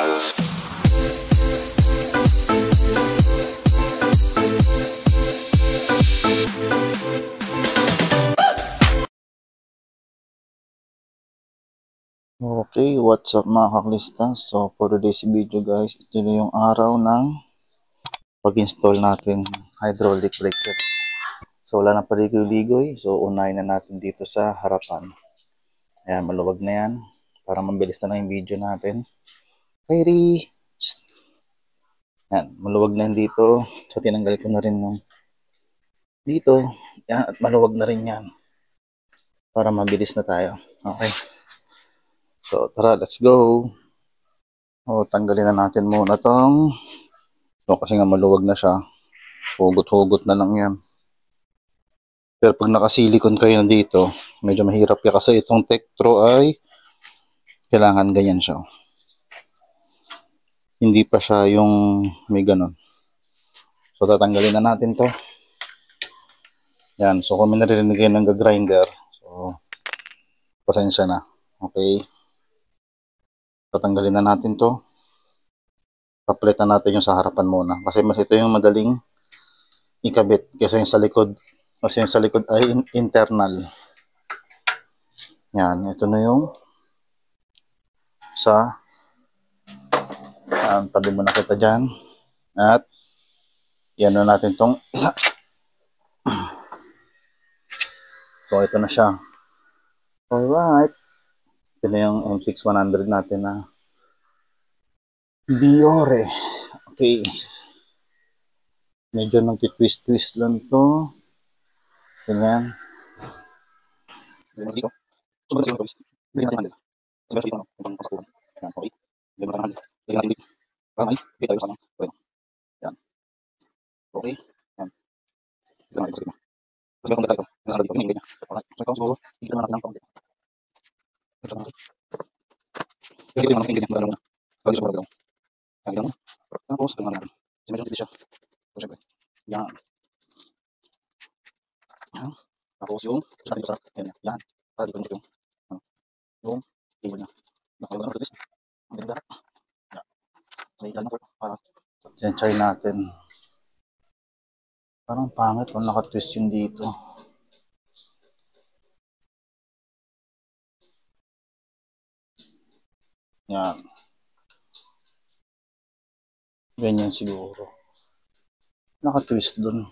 Okay, what's up mga kaklista? So for today's video guys, ito na yung araw ng pag-install natin hydraulic brake set. So wala na paligoy-ligoy, so unahin na natin dito sa harapan. Ayan, maluwag na yan para mabilis na yung video natin. Kyrie! Ayan, maluwag na yan dito. So tinanggal ko na rin yung dito. Ayan, at maluwag na rin yan para mabilis na tayo. Okay. So tara, let's go! O, tanggalin na natin muna tong kasi nga maluwag na siya. Hugot-hugot na lang yan. Pero pag nakasilikon kayo dito, medyo mahirap yan kasi itong Tektro ay kailangan ganyan siya. Hindi pa siya yung may ganon. So tatanggalin na natin to. Yan. So kung may narinig kayo ng grinder, so pasensya na. Okay. Tatanggalin na natin to. Papalitan natin yung sa harapan muna. Kasi mas ito yung madaling ikabit kasi yung sa likod. Kasi yung sa likod ay internal. Yan. Ito na yung sa tabi mo na kita dyan. At yan na natin tong isa. So ito na siya. Alright. Ito na yung M6100 natin na Biore. Okay. Medyo nagtitwist-twist lang to. Ganyan. Ganyan dito. So ganyan dito. Ganyan natin handle. So ganyan dito. Itong pasakuhan. Yan. Okay. Ganyan natin handle. Ganyan natin dito. Parang ay. Kita tayo sana. Okay. Yan. Okay. Yan. Ganyan natin sa gitna. Kasi meron dito. Nasa dito. Ganyan. Alright. So ito siguro. Higit naman natin ng kaunti. Ito natin. Ganyan dito yung mga ganyan. Ganyan. Ganyan sa mga yan. Tapos, ganyan natin. Kasi medyo tipis siya. So, syempre. Yan. Yan. Tapos yung, gusto natin ito sa, yan. Yan. Para dito yung cable niya. Nakayong ganun tipis. Ang ganyan lahat. Yan. So, ilan na for, para. Yan, try natin. Parang pangit kung nakatwist yung dito. Yan. Ganyan siguro. Nakatwist dun.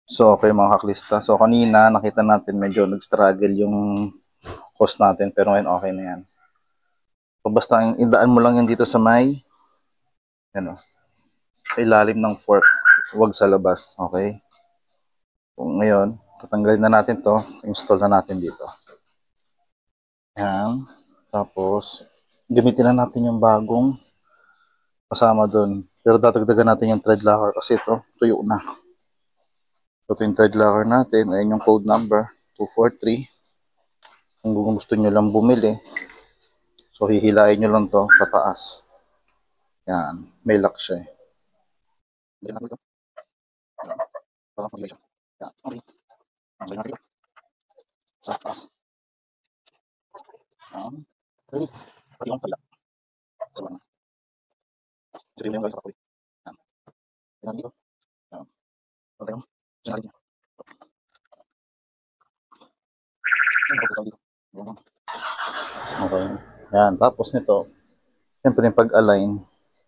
So, okay mga kaklista. So, kanina nakita natin medyo nag-struggle yung host natin. Pero ngayon okay na yan. So, basta idaan mo lang yan dito sa may ano, sa ilalim ng fork. Huwag sa labas. Okay? Kung ngayon, tatanggalin na natin to. Install na natin dito. Yan. Tapos, gamitin na natin yung bagong kasama dun. Pero dadagdagan natin yung thread locker kasi ito, tuyo na. Ito yung thread locker natin. Ayan yung code number, 243. Kung gusto nyo lang bumili, so hihilain nyo lang to pataas. Yan. May lock siya eh. Yan. Parang pag-ilay siya. Yan. Okay. Ang natin ito. Sa taas. Yan. Okay. Pati yung kabila. So, ano. Sige mo yung galing sa kapoy. Yan. Yan dito. Yan. Pati yung sinalin niya. Okay. Yan. Tapos nito, siyempre yung pag-align,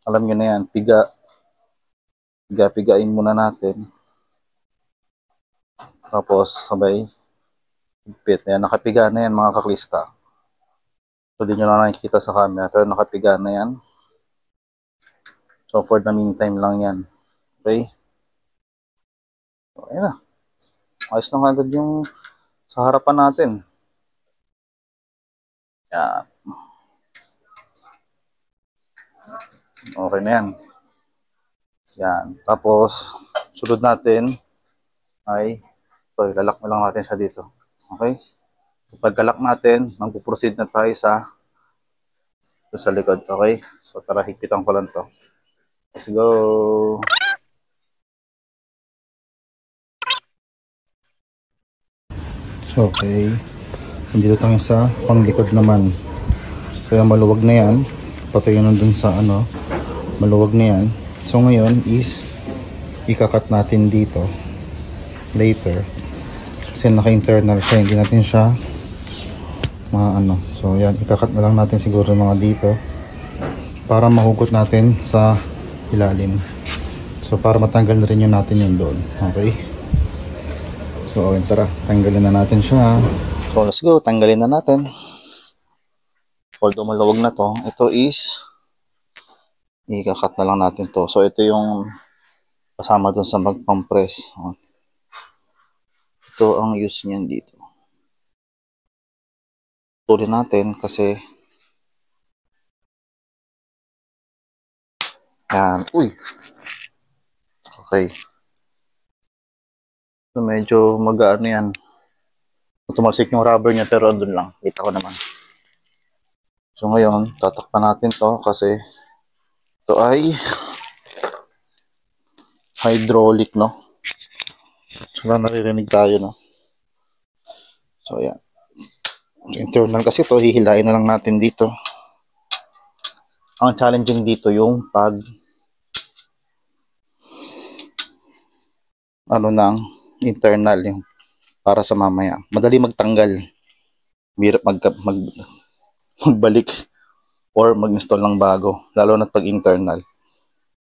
alam nyo na yan, piga-pigain muna natin. Tapos, sabay, higpit. Yan, nakapiga na yan mga kaklista. So, di nyo na nakikita sa camera, pero nakapiga na yan. So, for the meantime lang yan. Okay? So, ayan na. Ayos na agad yung sa harapan natin. Yan. Okay na yan. Yan. Tapos, sunod natin ay, ito, ilalak mo lang natin siya dito. Okay? So, pagkalak natin, magpuproceed na tayo sa likod. Okay? So, tara, higpitan ko lang to. Let's go! Okay. Dito tayo sa panglikod naman. So yung maluwag na yan, pati yun nandun sa ano, maluwag na yan. So ngayon is ikakat natin dito later kasi naka-internal siya, hindi natin siya ano. So yan, ikakat na lang natin siguro mga dito para mahugot natin sa ilalim. So para matanggal na rin yun natin yun doon. Okay, so okay, tara, tanggalin na natin siya. So let's go, tanggalin na natin. Although maluwag na to, ito is ikakat na lang natin to. So ito yung kasama dun sa mag-compress. Ito ang use niyan dito. Tuloy natin kasi yan. Uy! Okay. So medyo mag-ano yan. Tumalsik yung rubber niya pero andun lang. Kita ko naman. So ngayon, tatakpan natin to kasi ito ay hydraulic, no? So naririnig tayo, no? So yan. Internal kasi ito, hihilain na lang natin dito. Ang challenging dito yung pag ano ng internal yung para sa mamaya. Madali magtanggal. Hirap magbalik or mag-install ng bago. Lalo na pag internal.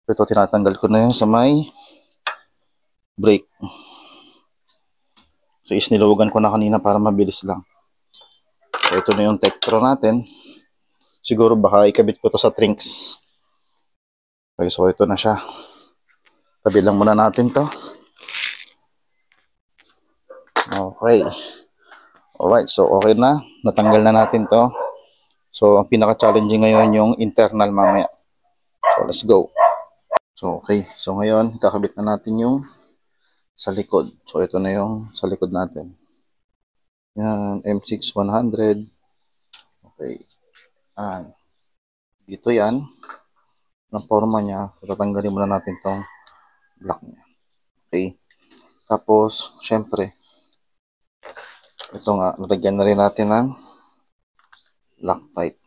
Ito tinatanggal ko na yung sa may brake. So isniluwagan ko na kanina para mabilis lang. So ito na yung Tektro natin. Siguro baka ikabit ko to sa trinks. Okay, so ito na siya. Tabi lang muna natin to. Okay. Alright, so okay na. Natanggal na natin to. So ang pinaka-challenging ngayon yung internal mamaya. So let's go. So okay. So ngayon, kakabit na natin yung sa likod. So ito na yung sa likod natin. Yan, M6100. Okay. Yan. Dito yan. Ang forma niya, tatanggalin muna natin tong block niya. Okay. Tapos, syempre, ito nga, nalagyan na rin natin ng Loctite.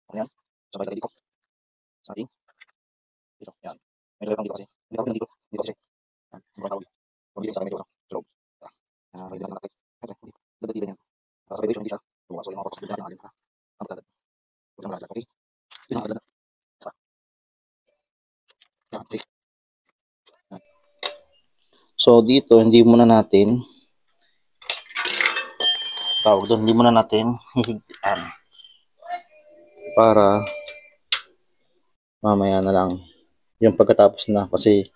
Ayan. Sabay lagay dito. Sa ating dito. Yan. Medyo lang dito kasi. Hindi ako dito. Dito kasi. Yan. Hindi ko tawag. Kung dito sa medyo sa loob. Lagyan natin Loctite. Okay. Dagdag yan. Sa vibration hindi siya. So yung mga focus na alin ha. Ang pagdadag. Huwag lang malaglag. Okay. Hindi lang malaglag. Yan. Okay. Yan. So dito hindi muna natin tawag doon. Hindi muna natin hihigpitan. Para mamaya na lang yung pagkatapos na kasi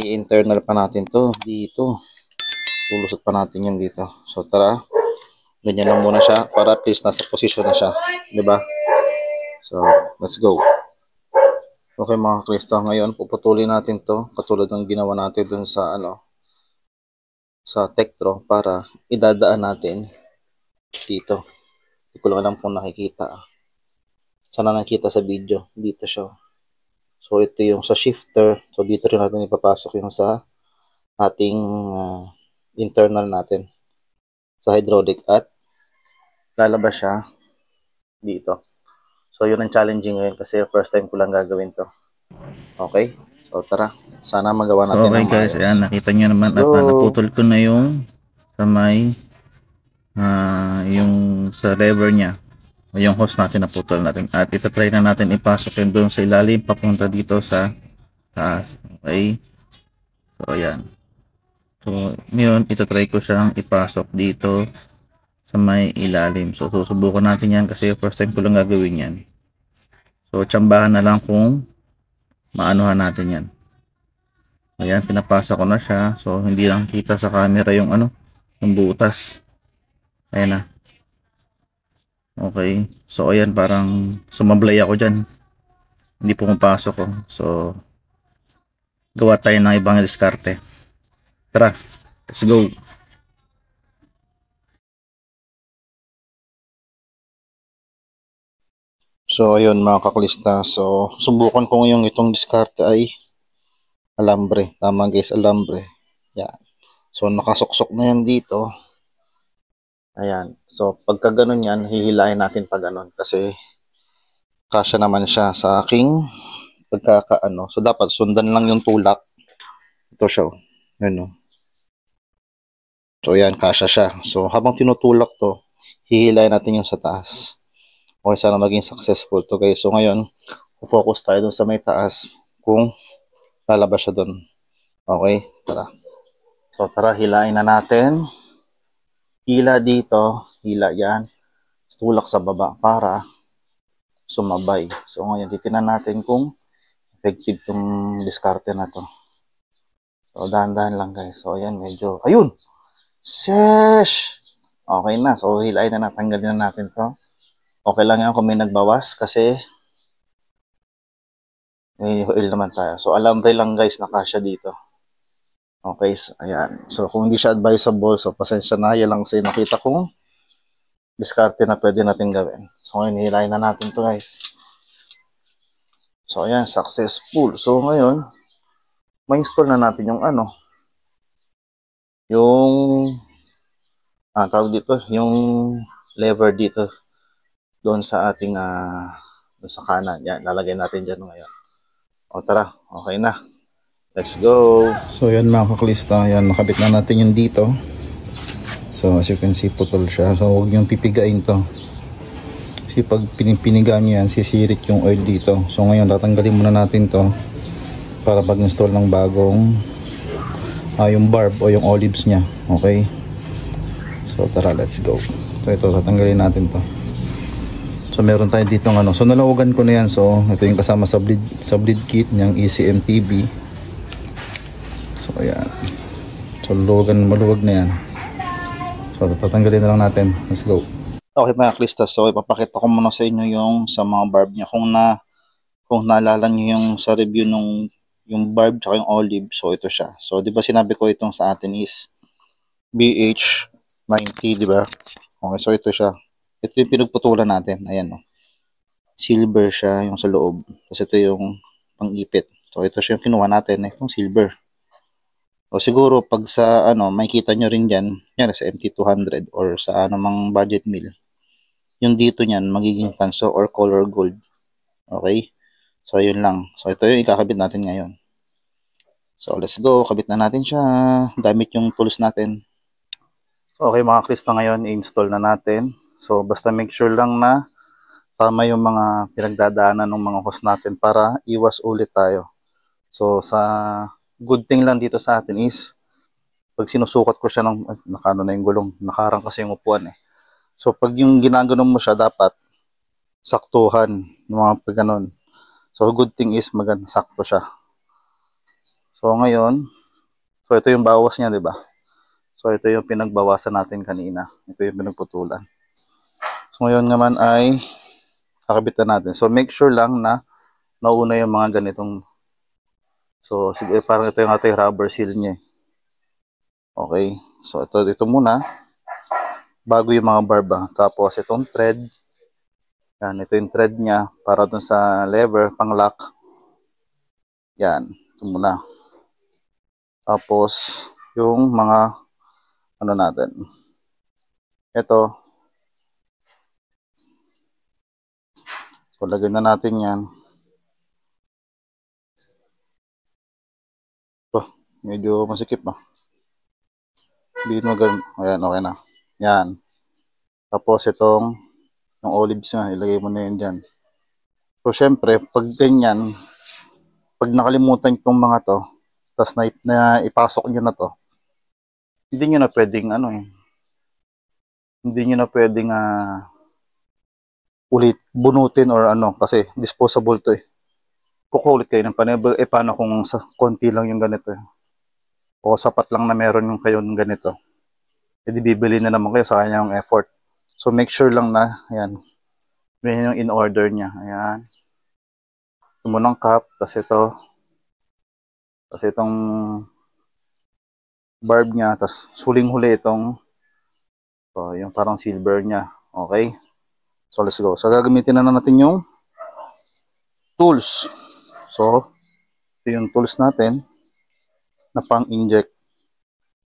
i-internal pa natin to dito, lulusot pa natin yan dito. So tara, ganyan lang muna siya para at least nasa position na siya, di ba? So let's go. Okay mga Kristo, ngayon puputulin natin to katulad ng ginawa natin dun sa ano, sa Tektro para idadaan natin dito. Hindi ko lang alam kung nakikita, sana nakikita sa video, dito siya. So ito yung sa shifter. So dito rin natin ipapasok yung sa ating internal natin sa hydraulic at lalabas siya dito. So yun ang challenging ngayon kasi first time ko lang gagawin to. Okay? So tara, sana magawa natin. Okay guys, ayan, nakita nyo naman at naputol ko na yung sa may yung sa lever nya, yung hose natin naputol natin at itatry na natin ipasok yun doon sa ilalim papunta dito sa taas. Okay, so ayan, so ngayon itatry ko siyang ipasok dito sa may ilalim. So susubukan natin yan kasi first time ko lang gagawin yan. So tsambahan na lang kung maanuhan natin yan. Ayan, pinapasa ko na siya. So hindi lang kita sa camera yung ano, yung butas. Ayan na. Okay. So ayan, parang sumablay ako dyan. Hindi pumapasok ko. So gawa tayo ng ibang diskarte. Tara, let's go. So ayun mga kaklista, so subukan ko ngayong itong diskarte ay alambre. Tama guys, alambre. Yan. So, nakasuksok na yan dito. Ayan. So, pagka ganun yan, hihilahin natin pag ganun. Kasi, kasya naman siya sa aking pagkakaano. So, dapat sundan lang yung tulak. Ito siya. Ano. So, ayan, kasya siya. So, habang tinutulak to, hihilahin natin yung sa taas. Okay, sana maging successful to guys. So, ngayon, focus tayo dun sa may taas kung lalabas siya dun. Okay, tara. So, tara, hilain na natin. Hila dito, hila yan. Tulak sa baba para sumabay. So, ngayon, titignan natin kung effective tong diskarte na to. So, dahan-dahan lang guys. So, ayan, medyo, ayun! Sesh! Okay na. So, hilain na, natanggalin na natin to. Okay lang yan kung may nagbawas kasi may oil naman tayo. So, alambre lang guys, nakasya dito. Okay, so, ayan. So, kung hindi siya advisable, so, pasensya na. Yan lang kasi nakita kong diskarte na pwede natin gawin. So, ngayon, hilain na natin to guys. So, ayan, successful. So, ngayon, ma-install na natin yung ano, yung, tawag dito, yung lever dito, doon sa ating, doon sa kanan. Yan, lalagay natin dyan ngayon. O, tara, okay na. Let's go. So, yan mga kaklista, yan, nakabit na natin yung dito. So, as you can see, putol siya. So, huwag niyong pipigain to. Kasi pag pinipinigaan nyo yan, sisirit yung oil dito. So, ngayon, tatanggalin muna natin to para pag-install ng bagong yung barb o yung olives niya. Okay? So, tara, let's go. So, ito, tatanggalin natin to. So, meron tayo dito ng ano. So, nalawagan ko na yan. So, ito yung kasama sa bleed kit niyang ECM-TV. So, ayan. So, maluwag na yan. So, tatanggalin na lang natin. Let's go. Okay mga klista, so ipapakita ko muna sa inyo yung sa mga barb niya. Kung naalala niyo yung sa review nung yung barb tsaka yung olive, so ito siya. So, di ba sinabi ko itong sa atin is BH90, di ba? Okay, so ito siya. Ito yung pinagputulan natin. Ayan, no. Silver siya yung sa loob. Tapos ito yung pang-ipit. So, ito siya yung kinuha natin, itong silver. O siguro pag sa ano, makikita nyo rin dyan, yan sa MT200 or sa anumang budget meal, yung dito nyan magiging tanso or color gold. Okay? So, yun lang. So, ito yung ikakabit natin ngayon. So, let's go. Kabit na natin siya. Damit yung tools natin. So, okay mga klista, ngayon i-install na natin. So, basta make sure lang na tama yung mga pinagdadaanan ng mga hose natin para iwas ulit tayo. So, sa good thing lang dito sa atin is pag sinusukat ko siya ng nakano na yung gulong, nakarang kasi yung upuan eh. So, pag yung ginaganon mo siya, dapat saktuhan ng mga pagganon. So, good thing is maganda sakto siya. So, ngayon, so ito yung bawas niya, di ba? So, ito yung pinagbawasan natin kanina. Ito yung pinagputulan. So, ngayon naman ay kakabit na natin. So, make sure lang na nauna yung mga ganitong. So, sige, parang ito yung ating rubber seal niya. Okay. So, ito muna. Bago yung mga barb. Tapos, itong thread. Yan, ito yung thread niya para dun sa lever, pang lock. Yan, ito muna. Tapos, yung mga ano natin. Ito. So, lagyan na natin yan. Ito, medyo masikip ba? Hindi mo ganun. Ayan, okay na. Yan. Tapos, itong yung olives na, ilagay mo na yun dyan. So, syempre, pag ganyan, pag nakalimutan itong mga to, tapos na ipasok nyo na to, hindi nyo na pwedeng ano eh, hindi nyo na pwedeng ulit bunutin or ano, kasi disposable to eh. Kukulit kayo ng panibag, paano kung sa konti lang yung ganito eh. O sapat lang na meron yung kayo ng ganito. E di bibili na naman kayo sa kanyang effort. So make sure lang na, ayan, yan yung in order niya. Ayan. Tumunang cup, tapos itong barb niya, tapos suling-huli itong, so yung parang silver niya. Okay? So let's go. So gagamitin na natin yung tools. So, ito yung tools natin. na pang-inject.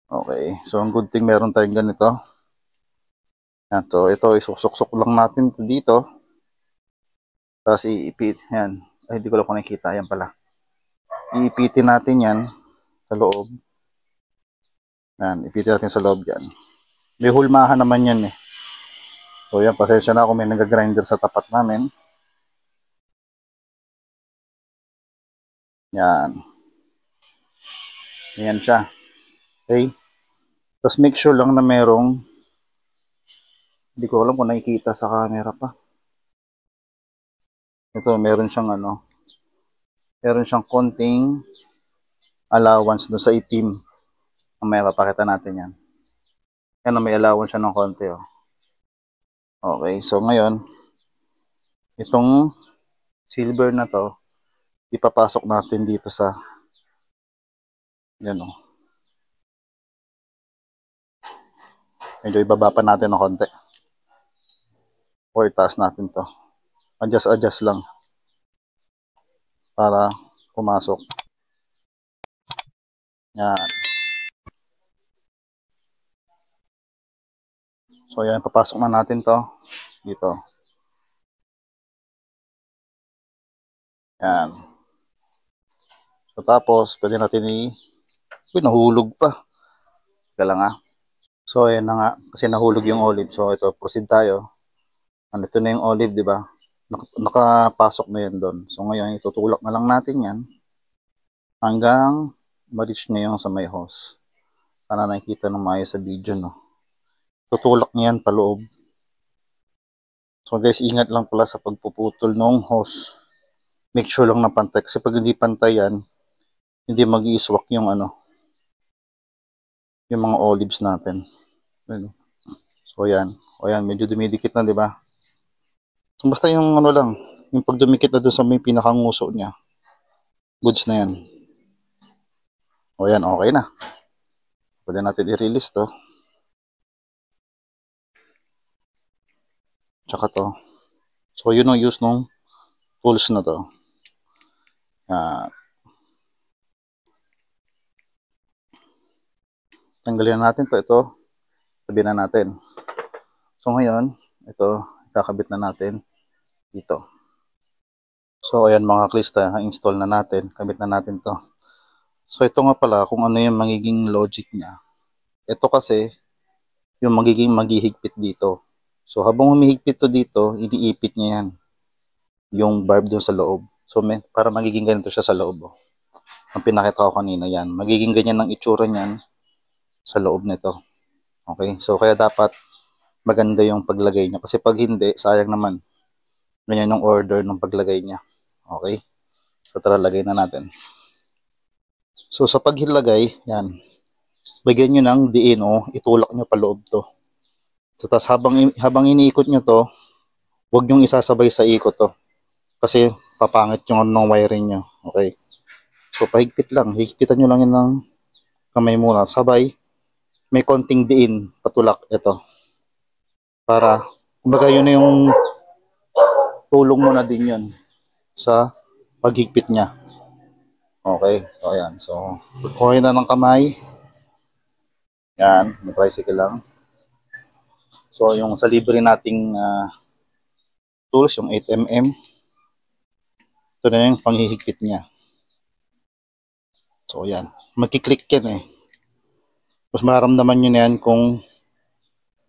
Okay, so ang good thing meron tayong ganito. Yan, so ito isusuksok lang natin dito. Tapos iipit, yan. Ay, hindi ko lang kung nakikita, yan pala. Iipitin natin yan sa loob. Yan, ipitin natin sa loob yan. May hulmahan naman yan eh. So yan, pasensya na kung may nag-grinder sa tapat namin. Yan. Yan siya. Okay. Tapos make sure lang na merong, hindi ko alam kung nakikita sa camera pa. Ito, meron siyang meron siyang konting allowance doon sa itim. May papakita natin yan. Yan, may allowance siya ng konti. Oh. Okay, so ngayon, itong silver na to, ipapasok natin dito sa, yan o. Medyo ibaba pa natin ng konti. Or itaas natin to. Adjust lang. Para pumasok. Yan. So yan, papasok na natin to dito. Yan. So tapos, pwede natin uy, nahulog pa. Kaya lang So ayan na nga, kasi nahulog yung olive. So ito, proceed tayo. Ito na yung olive, di ba? Nakapasok na yan doon. So ngayon, itutulak na lang natin yan hanggang ma-reach na yung sa may hose. Para nakikita ng maayos sa video, no? Tutulak niyan paloob. So guys, ingat lang pala sa pagpuputol ng hose. Make sure lang na pantay. Kasi pag hindi pantay yan, hindi mag-i-swak yung yung mga olives natin. So yan. O yan, medyo dumidikit na, di ba? So basta yung lang, yung pag dumikit na doon sa may pinakanguso niya, goods na yan. O yan, okay na. Pwede natin i-release to. Tsaka to. So yun ang use ng tools na to. Tanggalin natin to. Ito, tabi na natin. So ngayon, ito, kakabit na natin dito. So ayan mga klista, install na natin. Kabit na natin to. So ito nga pala kung ano yung magiging logic niya. Ito kasi yung magiging maghihigpit dito. So habang humihigpit to dito, iniipit niya yan. Yung barb doon sa loob. So para magiging ganito siya sa loob. Oh. Ang pinakita ko kanina yan. Magiging ganyan ang itsura niyan sa loob nito. Okay? So kaya dapat maganda yung paglagay niya. Kasi pag hindi, sayang naman. Ganyan yung order ng paglagay niya. Okay? So tara, lagay na natin. So sa paghilagay, yan. Bigyan nyo ng diin o itulak nyo pa loob to. So tas habang iniikot nyo to, huwag nyong isasabay sa ikot to. Kasi papangit yung ng wiring nyo. Okay? So pahigpit lang. Higpitan nyo lang yun ng kamay muna. Sabay, may konting diin patulak ito. Para, kumbaga yun na yung tulong mo na din yun sa paghigpit niya. Okay, so ayan. So, kukuhin na ng kamay. Yan, may tricycle lang. So, yung sa libre nating tools, yung 8mm, ito na yung panghihigpit niya. So, ayan. Magkiklik yan eh. Mas mararamdaman nyo na yan kung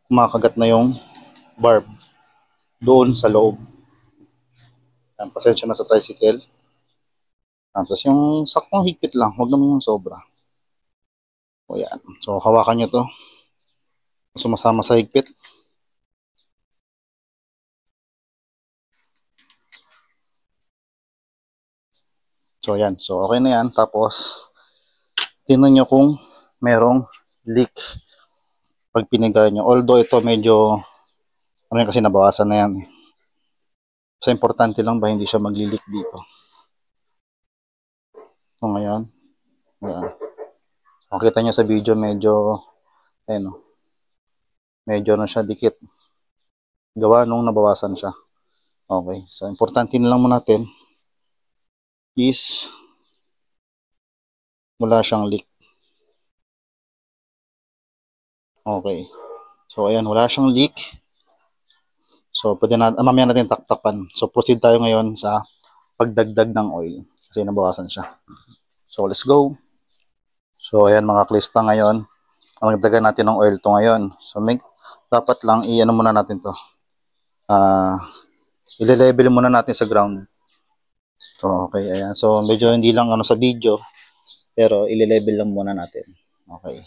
kumakagat na yung barb doon sa loob. Yan, pasensya na sa tricycle. Tapos yung saktong higpit lang, huwag naman yung sobra. O yan. So, hawakan nyo to. Sumasama sa higpit. So, ayan. So, okay na yan. Tapos, tingnan nyo kung merong leak pag piniga nyo. Although, ito medyo, kasi nabawasan na yan. So, importante lang ba hindi siya magli-leak dito. So, ngayon, ayan. Makita nyo sa video, medyo, ayan o. Medyo na siya dikit. Gawa nung nabawasan siya. Okay. So, importante na lang mo natin is Wala siyang leak. Okay. So, ayan, wala siyang leak. So, pwede na, mamaya natin taktakan. So, proceed tayo ngayon sa pagdagdag ng oil. Kasi nabawasan siya. So, let's go. So, ayan mga klista ngayon. Ang nagdagan natin ng oil to ngayon. So, dapat lang i-ano muna natin to. I-level muna natin sa ground. So, okay. Ayan. So, medyo hindi lang ano sa video. Pero, i-level lang muna natin. Okay.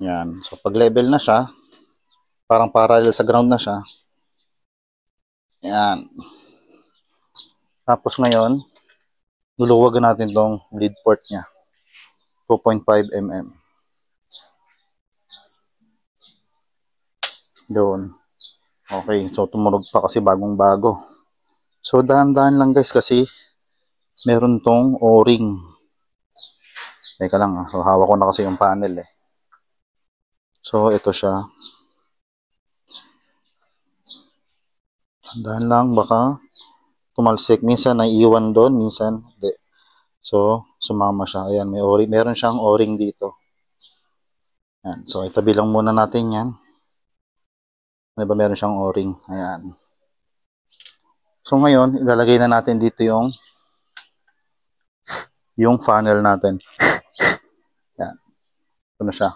Ayan. So, pag level na siya, parang parallel sa ground na siya. Ayan. Tapos ngayon, luluwagan natin tong bleed port niya. 2.5 mm. Doon. Okay. So, tumunog pa kasi bagong-bago. So, dahan-dahan lang guys kasi meron tong o-ring. Teka lang. So, hawak ko na kasi yung panel eh. So, ito siya. Dahan lang. Baka tumalsik. Minsan naiiwan doon. Minsan hindi. So, sumama siya. Ayan, may o-ring. Meron siyang o-ring dito. Ayan. So, itabi lang muna natin yan. Ano ba meron siyang o-ring? Ayan. So, ngayon, ilalagay na natin dito yung funnel natin. Ayan. Ito na siya.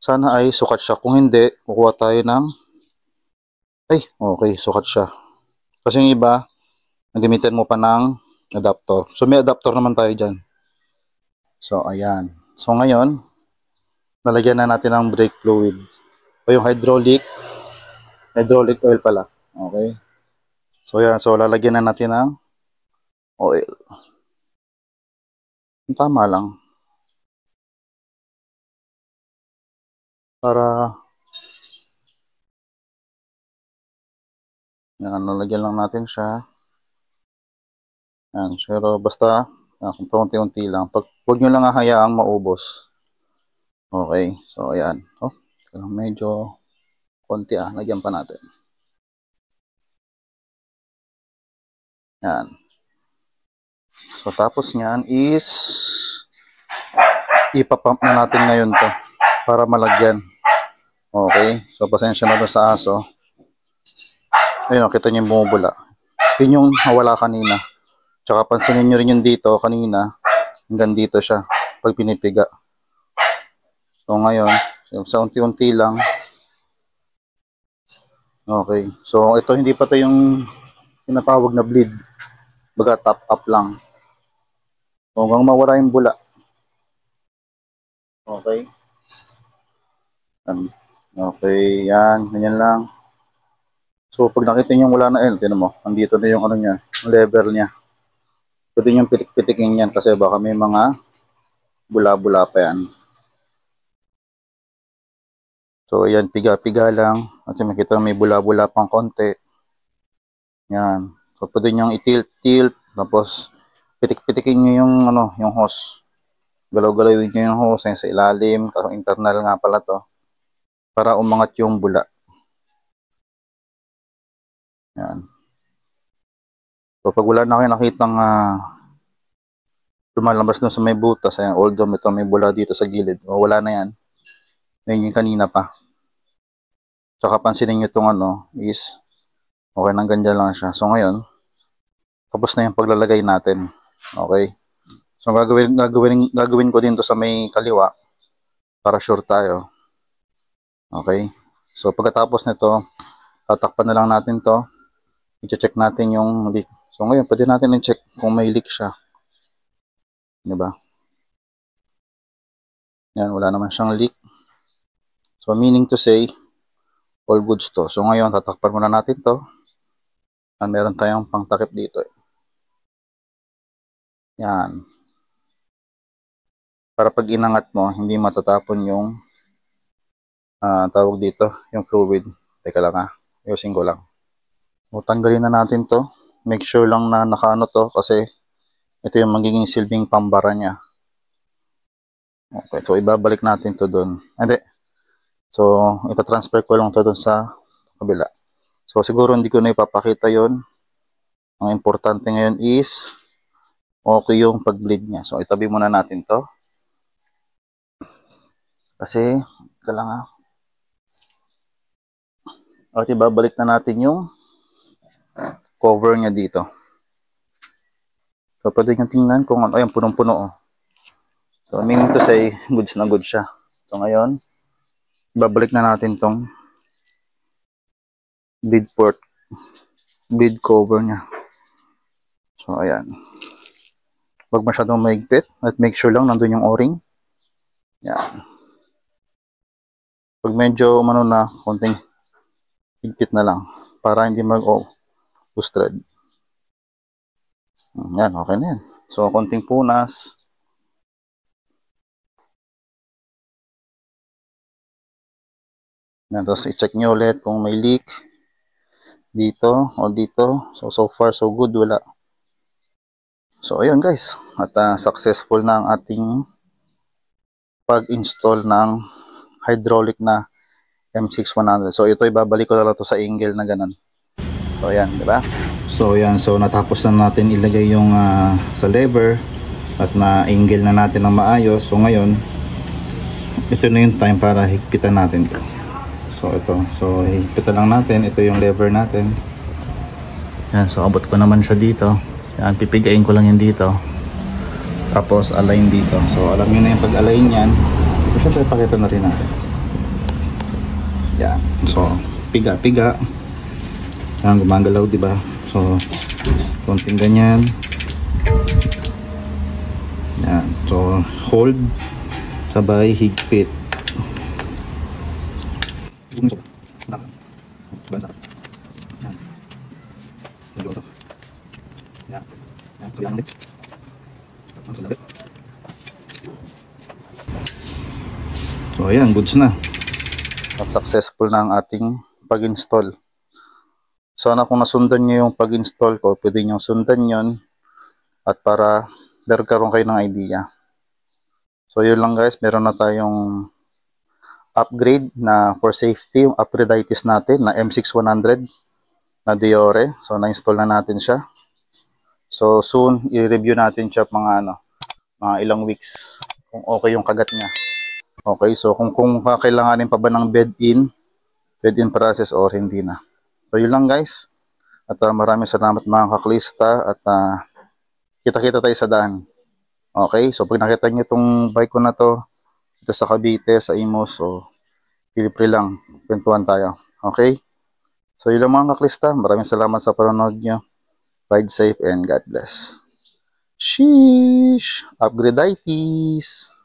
Sana ay sukat siya. Kung hindi, kukuha tayo ng ay, okay, sukat siya. Kasi yung iba, nagamitan mo pa ng adapter. So, may adapter naman tayo dyan. So, ayan. So, ngayon, lalagyan na natin ng brake fluid. O yung hydraulic oil pala. Okay. So, ayan. So, lalagyan na natin ng oil. Tama lang. Para yan, nalagyan lang natin siya. Yan, pero basta kung paunti-unti lang. Huwag nyo lang hayaang maubos. Okay, so ayan. Oh, medyo konti lagyan pa natin. Yan. So tapos nyan is ipapump na natin ngayon to para malagyan. Okay, so pasensya na doon sa aso. Ayun, kita nyo yung bumubula. Yun yung nawala kanina. Tsaka pansinin nyo rin yung dito kanina. Hanggang dito siya pag pinipiga. So ngayon, sa unti-unti lang. Okay. So ito hindi pa ito yung tinatawag na bleed. Baga top up lang. So hanggang mawala yung bula. Okay. Okay, yan. Ganyan lang. So pag nakita nyo wala na tinan mo. Andito na yung ano niya, yung level niya. Pwede nyo pitik-pitikin yan kasi baka may mga bula-bula pa yan. So ayan, piga-piga lang. At makita may bula-bula pang konti. Yan. So pwede nyo i-tilt-tilt. Tapos pitik-pitikin nyo yung, yung hose. Galaw-galawin nyo yung hose sa ilalim. Kasi internal nga pala to. Para umangat yung bula. Yan. So pag wala na kayo nakitang lumalabas doon sa may butas, ayan, although ito may bula dito sa gilid, wala na yan. Yan yung kanina pa. Tsaka pansinin nyo itong is okay nang ganyan lang siya. So ngayon, tapos na yung paglalagay natin. Okay. So gagawin ko din to sa may kaliwa para sure tayo. Okay. So pagkatapos nito, tatakpan na lang natin to. I-check natin yung leak. So ngayon, pwede natin i-check kung may leak siya. Diba? Yan, wala naman siyang leak. So meaning to say, all goods to. So ngayon, tatakpan muna natin to. At meron tayong pangtakip dito. Yan. Para pag inangat mo, hindi matatapon yung tawag dito, yung fluid. Teka lang ayusin ko lang. So, tanggalin na natin to. Make sure lang na nakaano to kasi ito yung magiging silbing pambara niya. Okay, so ibabalik natin to doon. Hindi. So, itatransfer ko lang to doon sa kabila. So, siguro hindi ko na ipapakita yon. Ang importante ngayon is okay yung pag-bleed niya. So itabi muna natin to. Kasi, kailangan. At ibabalik na natin yung cover niya dito. So pwede nyo tingnan kung ano. Ayan, punong-puno. Oh. So meaning to say, goods na good siya. So ngayon, babalik na natin tong bead port, bead cover niya. So ayan. Huwag masyadong mahigpit at make sure lang nandun yung o-ring. Yan. Pag medyo umano na, konting higpit na lang para hindi mag-loostrad. Yan, okay na yan. So, konting punas. Yan, tapos i-check nyo ulit kung may leak dito o dito. So far, so good. Wala. So, ayun guys. At successful na ang ating pag-install ng hydraulic na M6100. So, ito ibabalik ko na lang to sa angle na ganun. So, ayan, di ba? So, ayan. So, natapos na natin ilagay yung sa lever at na-angle na natin ng maayos. So, ngayon, ito na yung time para higpitan natin to. So, ito. So, higpitan lang natin. Ito yung lever natin. Yan. So, abot ko naman siya dito. Yan. Pipigain ko lang yan dito. Tapos, align dito. So, alam nyo na yung pag-align yan. So, syempre, pakita na rin natin. Yan. So, piga-piga. Yan, gumagalaw, diba? So, konting ganyan. Yan. So, hold. Sabay, higpit. So, ayan, goods na. At successful na ang ating pag-install. Sana kung nasundan nyo yung pag-install ko, pwede nyo sundan yon at para magkaroon kayo ng idea. So yun lang guys, meron na tayong upgrade na for safety, yung Aphrodite natin na M6100 na Deore. So na-install na natin siya. So soon, i-review natin siya mga ilang weeks kung okay yung kagat niya. Okay, so kung kakailanganin pa ba ng bed-in process or hindi na. So yun lang guys. At maraming salamat mga kaklista at kita-kita tayo sa daan. Okay, so pag nakita nyo itong bike ko na to dito sa Cavite, sa Imus, so feel free lang, kwentuhan tayo. Okay, so yun lang mga kaklista. Maraming salamat sa panonood nyo. Ride safe and God bless. Sheesh! Upgrade-itis!